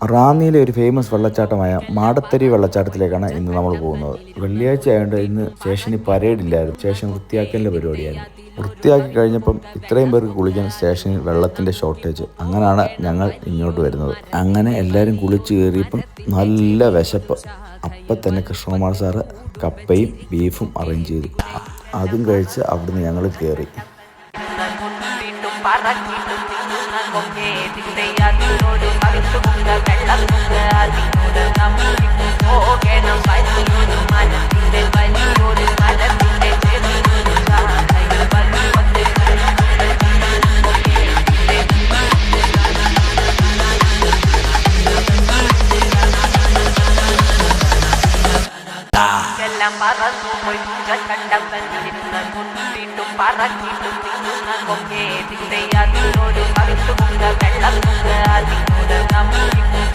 റാന്നിയിലെ ഒരു ഫേമസ് വെള്ളച്ചാട്ടമായ മാടത്തരി വെള്ളച്ചാട്ടത്തിലേക്കാണ് ഇന്ന് നമ്മൾ പോകുന്നത്. വെള്ളിയാഴ്ച ആയതുകൊണ്ട് ഇന്ന് സ്റ്റേഷനിൽ പരേഡ് ഇല്ലായിരുന്നു. സ്റ്റേഷൻ വൃത്തിയാക്കലിൻ്റെ പരിപാടിയായിരുന്നു. വൃത്തിയാക്കി കഴിഞ്ഞപ്പം ഇത്രയും പേർക്ക് കുളിക്കാൻ സ്റ്റേഷനിൽ വെള്ളത്തിൻ്റെ ഷോർട്ടേജ്. അങ്ങനെയാണ് ഞങ്ങൾ ഇങ്ങോട്ട് വരുന്നത്. അങ്ങനെ എല്ലാവരും കുളിച്ച് കയറിയപ്പം നല്ല വിശപ്പ്. അപ്പം തന്നെ കൃഷ്ണകുമാർ സാറ് കപ്പയും ബീഫും അറേഞ്ച് ചെയ്തു. അതും കഴിച്ച് അവിടുന്ന് ഞങ്ങൾ കയറി. പറന്നു പോയി കണ്ടം കണ്ടിരുന്ന കൊണ്ടിട്ടും പറക്കിട്ടും തിന്നുന്ന കൊങ്ങേ തിന്തയാതിനോട് കവിട്ടുമുണ്ട് വെള്ളം അതിനോട് നമ്മിക്കും